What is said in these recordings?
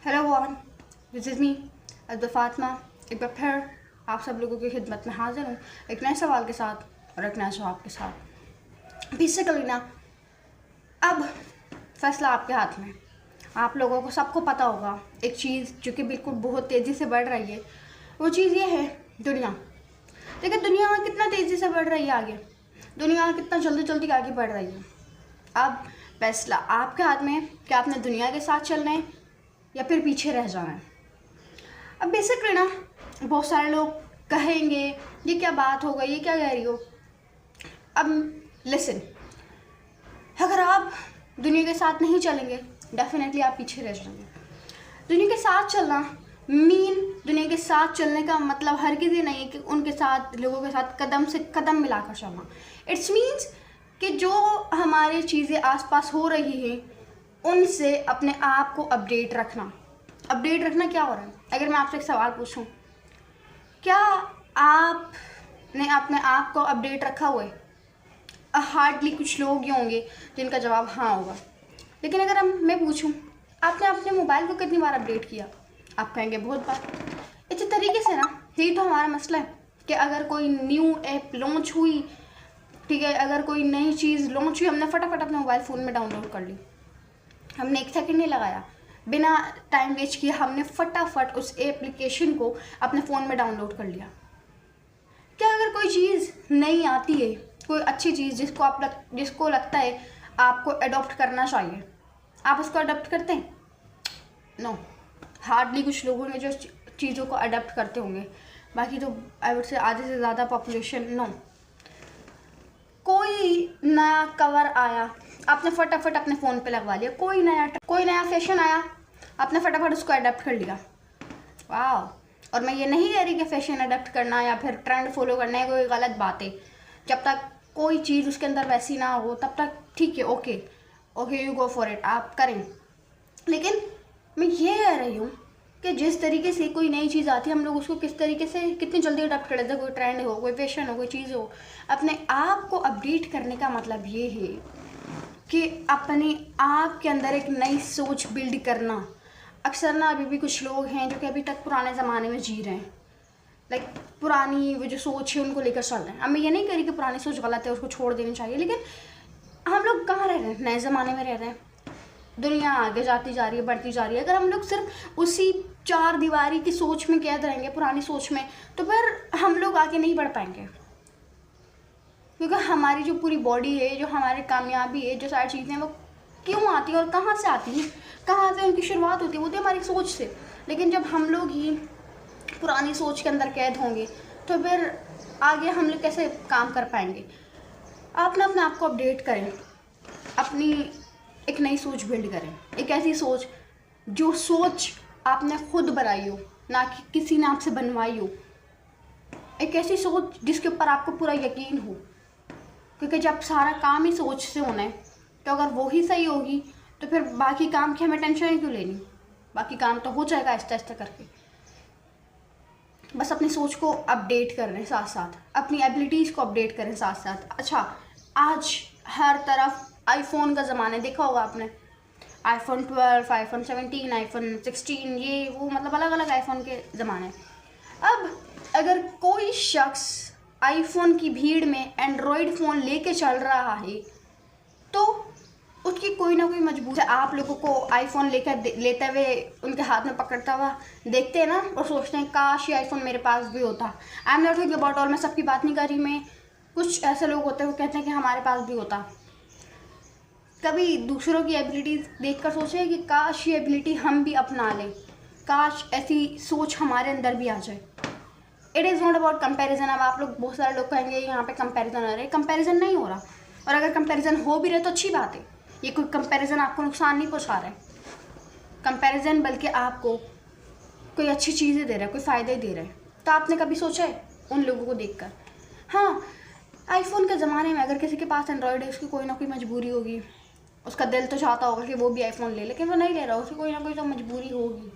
Hello one, this is me Abdul Fatima. एक बार फिर आप सब लोगों की खिदमत में हाजिर हूँ एक नए सवाल के साथ और एक नए जवाब के साथ। बेसिकली ना, अब फैसला आपके हाथ में। आप लोगों को सबको पता होगा एक चीज़ जो कि बिल्कुल बहुत तेज़ी से बढ़ रही है, वो चीज़ ये है दुनिया। देखिए दुनिया कितना तेज़ी से बढ़ रही है आगे, दुनिया कितना जल्दी जल्दी आगे बढ़ रही है। अब फैसला आपके हाथ में है कि आपने दुनिया के साथ चलना है या फिर पीछे रह जाना है। अब बेसिकली ना, बहुत सारे लोग कहेंगे ये क्या बात हो गई, ये क्या कह रही हो। अब लिसन, अगर आप दुनिया के साथ नहीं चलेंगे डेफिनेटली आप पीछे रह जाएंगे। दुनिया के साथ चलना दुनिया के साथ चलने का मतलब हर किसी नहीं है कि उनके साथ, लोगों के साथ कदम से कदम मिलाकर चलना। इट्स मीन्स कि जो हमारी चीज़ें आसपास हो रही हैं उनसे अपने आप को अपडेट रखना। अपडेट रखना क्या हो रहा है? अगर मैं आपसे एक सवाल पूछूं, क्या आपने अपने आप को अपडेट रखा हुआ है? हार्डली कुछ लोग ये होंगे जिनका जवाब हाँ होगा। लेकिन अगर मैं पूछूं आपने अपने मोबाइल को कितनी बार अपडेट किया, आप कहेंगे बहुत बार। इसी तरीके से ना, यही तो हमारा मसला है कि अगर कोई न्यू ऐप लॉन्च हुई, ठीक है, अगर कोई नई चीज़ लॉन्च हुई, हमने फटाफट अपने मोबाइल फ़ोन में डाउनलोड कर ली। हमने एक सेकंड नहीं लगाया, बिना टाइम वेस्ट किए हमने फटाफट उस एप्लीकेशन को अपने फ़ोन में डाउनलोड कर लिया। क्या अगर कोई चीज़ नई आती है, कोई अच्छी चीज़ जिसको लगता है आपको अडॉप्ट करना चाहिए, आप उसको अडॉप्ट करते हैं? नो, हार्डली कुछ लोगों ने जो चीज़ों को अडॉप्ट करते होंगे, बाकी तो आई वुड से आधे से ज़्यादा पॉपुलेशन नो। कोई नया कवर आया, आपने फटाफट अपने फ़ोन पे लगवा लिया। कोई नया फैशन आया, आपने फटाफट उसको अडॉप्ट कर लिया। वाह! और मैं ये नहीं कह रही कि फ़ैशन अडॉप्ट करना या फिर ट्रेंड फॉलो करना है कोई गलत बात है। जब तक कोई चीज़ उसके अंदर वैसी ना हो तब तक ठीक है, okay you go for it, आप करें। लेकिन मैं ये कह रही हूँ कि जिस तरीके से कोई नई चीज़ आती है, हम लोग उसको किस तरीके से कितनी जल्दी अडॉप्ट कर लेते हैं। कोई ट्रेंड हो, कोई फैशन हो, कोई चीज़ हो, अपने आप को अपडेट करने का मतलब ये है कि अपने आप के अंदर एक नई सोच बिल्ड करना। अक्सर ना अभी भी कुछ लोग हैं जो कि अभी तक पुराने ज़माने में जी रहे हैं, लाइक पुरानी वो जो सोच है उनको लेकर चल रहे हैं। अब मैं ये नहीं कह रही कि पुरानी सोच गलत है, उसको छोड़ देनी चाहिए, लेकिन हम लोग कहाँ रह रहे हैं? नए ज़माने में रह रहे हैं। दुनिया आगे जाती जा रही है, बढ़ती जा रही है। अगर हम लोग सिर्फ उसी चार दीवारी की सोच में कैद रहेंगे, पुरानी सोच में, तो फिर हम लोग आगे नहीं बढ़ पाएंगे। क्योंकि हमारी जो पूरी बॉडी है, जो हमारी कामयाबी है, जो सारी चीज़ें, वो क्यों आती है और कहाँ से आती है, कहाँ से उनकी शुरुआत होती है? वो तो हमारी सोच से। लेकिन जब हम लोग ही पुरानी सोच के अंदर कैद होंगे तो फिर आगे हम लोग कैसे काम कर पाएंगे? आप ना अपने आप को अपडेट करें, अपनी एक नई सोच बिल्ड करें। एक ऐसी सोच जो सोच आपने खुद बनाई हो, ना कि किसी ने आपसे बनवाई हो। एक ऐसी सोच जिसके ऊपर आपको पूरा यकीन हो, क्योंकि जब सारा काम ही सोच से होना है तो अगर वो ही सही होगी तो फिर बाकी काम की हमें टेंशन ही क्यों लेनी? बाकी काम तो हो जाएगा आहिस्ता आहिस्ता करके। बस अपनी सोच को अपडेट कर रहे हैं, साथ साथ अपनी एबिलिटीज़ को अपडेट करें साथ साथ। अच्छा, आज हर तरफ आईफोन का ज़माना है, देखा होगा आपने। आईफोन 12, आईफोन 17, आईफोन 16, ये वो, मतलब अलग अलग आईफोन के ज़माने। अब अगर कोई शख्स आईफोन की भीड़ में एंड्रॉयड फ़ोन लेके चल रहा है तो उसकी कोई ना कोई मजबूरी। आप लोगों को आईफोन लेते हुए उनके हाथ में पकड़ता हुआ देखते हैं ना, और सोचते हैं काश ये आईफोन मेरे पास भी होता। I am not talking about all, मैं सबकी बात नहीं कर रही। मैं कुछ ऐसे लोग होते हैं वो कहते हैं कि हमारे पास भी होता। कभी दूसरों की एबिलिटीज़ देखकर सोचे कि काश ये एबिलिटी हम भी अपना लें, काश ऐसी सोच हमारे अंदर भी आ जाए। It is not about comparison. अब आप लोग, बहुत सारे लोग कहेंगे यहाँ पे कंपैरिजन हो रहा है। कंपैरिजन नहीं हो रहा, और अगर कंपैरिजन हो भी रहे तो अच्छी बात है। ये कोई कंपैरिजन आपको नुकसान नहीं पहुँचा रहा है। कंपैरिजन बल्कि आपको कोई अच्छी चीज़ें दे रहा है, कोई फ़ायदे दे रहा है। तो आपने कभी सोचा है उन लोगों को देखकर? हाँ, आईफोन के ज़माने में अगर किसी के पास एंड्रॉयड है, उसकी कोई ना कोई मजबूरी होगी। उसका दिल तो चाहता होगा कि वो भी आईफोन ले, लेकिन वो नहीं ले रहा, उसकी कोई ना कोई तो मजबूरी होगी।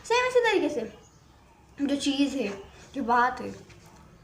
सेम इसी तरीके से जो चीज़ है, जो बात है,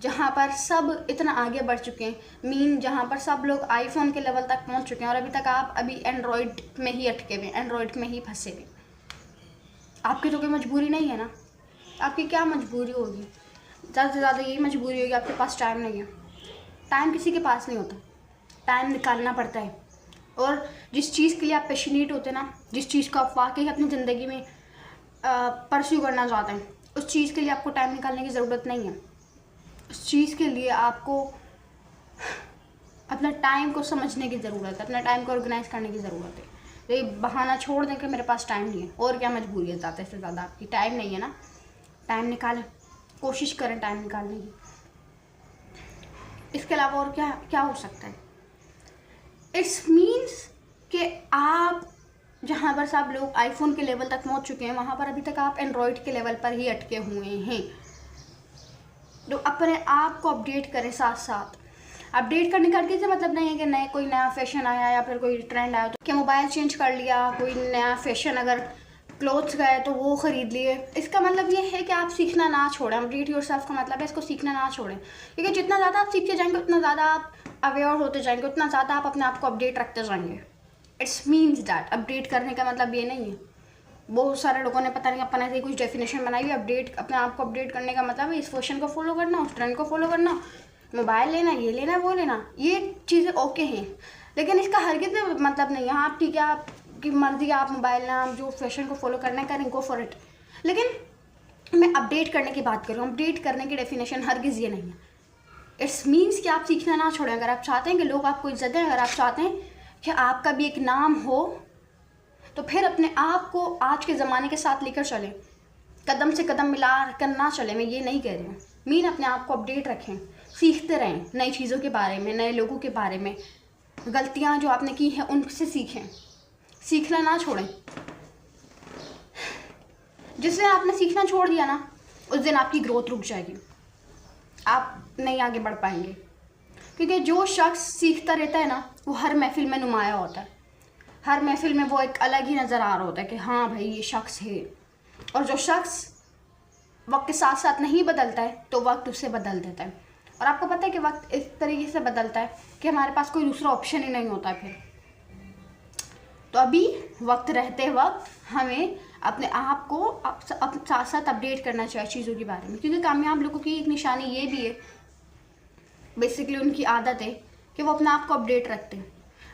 जहाँ पर सब इतना आगे बढ़ चुके हैं, जहाँ पर सब लोग आईफोन के लेवल तक पहुँच चुके हैं, और अभी तक आप एंड्रॉयड में ही अटके हुए, एंड्रॉयड में ही फंसे हुए। आपकी तो कोई मजबूरी नहीं है ना, आपकी क्या मजबूरी होगी? ज़्यादा से ज़्यादा यही मजबूरी होगी आपके पास टाइम नहीं है। टाइम किसी के पास नहीं होता, टाइम निकालना पड़ता है। और जिस चीज़ के लिए आप पैशनेट होते हैं ना, जिस चीज़ को आप वाकई अपनी ज़िंदगी में परस्यू करना चाहते हैं, उस चीज़ के लिए आपको टाइम निकालने की ज़रूरत नहीं है। उस चीज़ के लिए आपको अपना टाइम को समझने की ज़रूरत है, अपना टाइम को ऑर्गेनाइज करने की ज़रूरत है। तो ये बहाना छोड़ दें कि मेरे पास टाइम नहीं है, और क्या मजबूरी है ज़्यादा से ज़्यादा आपकी? टाइम नहीं है ना, टाइम निकालें, कोशिश करें टाइम निकालने की। इसके अलावा और क्या क्या हो सकता है? इट्स मीन्स कि आप जहाँ पर सब लोग आईफोन के लेवल तक पहुँच चुके हैं, वहाँ पर अभी तक आप एंड्रॉयड के लेवल पर ही अटके हुए हैं। तो अपने आप को अपडेट करें साथ साथ। अपडेट करने का किसी मतलब नहीं है कि नए कोई नया फैशन आया या फिर कोई ट्रेंड आया तो क्या मोबाइल चेंज कर लिया, कोई नया फैशन अगर क्लोथ्स गए तो वो ख़रीद लिए। इसका मतलब ये है कि आप सीखना ना छोड़ें। अपडेट योरसेल्फ का मतलब है इसको सीखना ना छोड़ें, क्योंकि जितना ज़्यादा आप सीखते जाएंगे उतना ज़्यादा आप अवेयर होते जाएंगे, उतना ज़्यादा आप अपने आप को अपडेट रखते जाएंगे। इट्स मीन्स दैट अपडेट करने का मतलब ये नहीं है। बहुत सारे लोगों ने पता नहीं अपने ऐसे कुछ डेफिनेशन बनाई हुई। अपडेट, अपने आप को अपडेट करने का मतलब है इस फैशन को फॉलो करना, उस ट्रेंड को फॉलो करना, मोबाइल लेना, ये लेना, वो लेना। ये चीज़ें ओके हैं, लेकिन इसका हरगिज़ मतलब नहीं है हाँ ठीक है आपकी मर्ज़ी, आप मोबाइल ना, आप जो फैशन को फॉलो करना है करें, गो फॉर इट। लेकिन मैं अपडेट करने की बात कर रहा हूँ। अपडेट करने की डेफिनेशन हरगिज़ ये नहीं है। इट्स मीन्स कि आप सीखना ना छोड़ें। अगर आप चाहते हैं कि लोग आपको इज्जत दें, अगर आप चाहते हैं कि आपका भी एक नाम हो, तो फिर अपने आप को आज के ज़माने के साथ लेकर चलें, कदम से कदम मिला कर ना चलें। मैं ये नहीं कह रही हूँ, मीन अपने आप को अपडेट रखें, सीखते रहें नई चीज़ों के बारे में, नए लोगों के बारे में, गलतियाँ जो आपने की हैं उनसे सीखें, सीखना ना छोड़ें। जिस दिन आपने सीखना छोड़ दिया ना, उस दिन आपकी ग्रोथ रुक जाएगी, आप नहीं आगे बढ़ पाएंगे। क्योंकि जो शख्स सीखता रहता है ना, वो हर महफिल में नुमाया होता है। हर महफिल में वो एक अलग ही नज़र आ रहा होता है कि हाँ भाई ये शख्स है। और जो शख्स वक्त के साथ साथ नहीं बदलता है तो वक्त उसे बदल देता है। और आपको पता है कि वक्त इस तरीके से बदलता है कि हमारे पास कोई दूसरा ऑप्शन ही नहीं होता फिर। तो अभी वक्त रहते वक्त हमें अपने आप को साथ साथ अपडेट करना चाहिए चीज़ों के बारे में। क्योंकि कामयाब लोगों की एक निशानी ये भी है, बेसिकली उनकी आदत है कि वो अपने आप को अपडेट रखते हैं।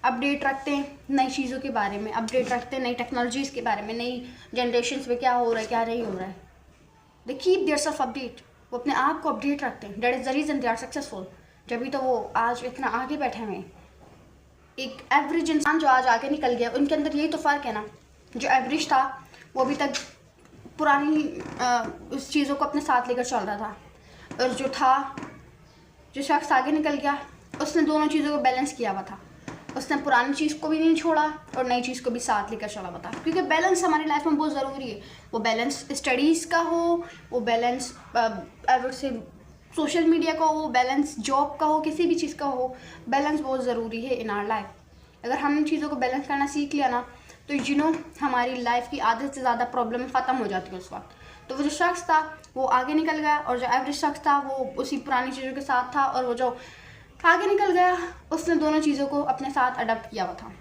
अपडेट रखते हैं नई चीज़ों के बारे में, अपडेट रखते हैं नई टेक्नोलॉजीज़ के बारे में, नई जनरेशन में क्या हो रहा है क्या नहीं हो रहा है। They keep their self update. वो अपने आप को अपडेट रखते हैं। That is the reason they are successful. जभी तो वो आज इतना आगे बैठे हुए हैं। एक एवरेज इंसान जो आज आगे निकल गया, उनके अंदर यही तो फ़र्क है ना। जो एवरेज था वो अभी तक पुरानी उस चीज़ों को अपने साथ लेकर चल रहा था, और जो शख्स आगे निकल गया उसने दोनों चीज़ों को बैलेंस किया हुआ था। उसने पुरानी चीज़ को भी नहीं छोड़ा और नई चीज़ को भी साथ लेकर चला हुआ था। क्योंकि बैलेंस हमारी लाइफ में बहुत ज़रूरी है। वो बैलेंस स्टडीज़ का हो, वो बैलेंस से सोशल मीडिया का हो, बैलेंस जॉब का हो, किसी भी चीज़ का हो, बैलेंस बहुत ज़रूरी है इन आवर लाइफ। अगर हम इन चीज़ों को बैलेंस करना सीख लिया ना, तो हमारी लाइफ की आधे से ज़्यादा प्रॉब्लम ख़त्म हो जाती है उस वक्त। तो वो जो शख्स था वो आगे निकल गया, और जो एवरेज शख्स था वो उसी पुरानी चीज़ों के साथ था, और वो जो आगे निकल गया उसने दोनों चीज़ों को अपने साथ अडॉप्ट किया हुआ था।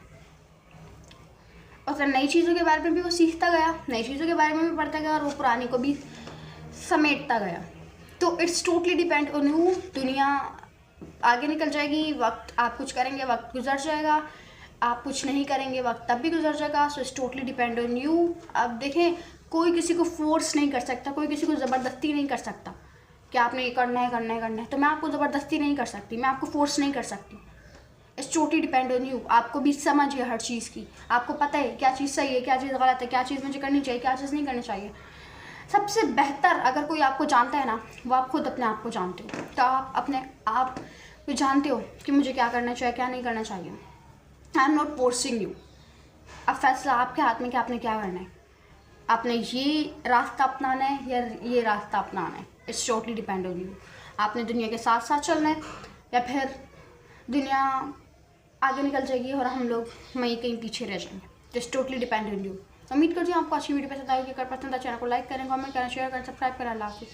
और नई चीज़ों के बारे में भी वो सीखता गया, नई चीज़ों के बारे में भी पढ़ता गया, और वो पुरानी को भी समेटता गया। तो it's totally depend on you. दुनिया आगे निकल जाएगी, वक्त आप कुछ करेंगे वक्त गुजर जाएगा, आप कुछ नहीं करेंगे वक्त तब भी गुजर जाएगा। So it's totally depend on you. अब देखें, कोई किसी को फोर्स नहीं कर सकता, कोई किसी को ज़बरदस्ती नहीं कर सकता कि आपने ये करना है करना है करना है। तो मैं आपको ज़बरदस्ती नहीं कर सकती, मैं आपको फोर्स नहीं कर सकती। It's totally depend on you. आपको भी समझ है हर चीज़ की, आपको पता है क्या चीज़ सही है, क्या चीज़ गलत है, क्या चीज़ मुझे करनी चाहिए, क्या चीज़ नहीं करनी चाहिए। सबसे बेहतर अगर कोई आपको जानता है ना, वो आप खुद अपने आप को जानते हो। तो आप अपने आप को जानते हो कि मुझे क्या करना चाहिए, क्या नहीं करना चाहिए। I am not forcing you. अब फैसला आपके हाथ में कि आपने क्या करना है। आपने ये रास्ता अपनाना है या ये रास्ता अपनाना है। It's totally depend on you. आपने दुनिया के साथ साथ चलना है या फिर दुनिया आगे निकल जाएगी और हम लोग कहीं पीछे रह जाएंगे। It's totally depend on you. उम्मीद करती हूँ आपको अच्छी वीडियो पसंद आएगी। अगर पसंद है चैनल को लाइक करें, कमेंट करें, शेयर करें, सब्सक्राइब करें। अल्लाह हाफिज़।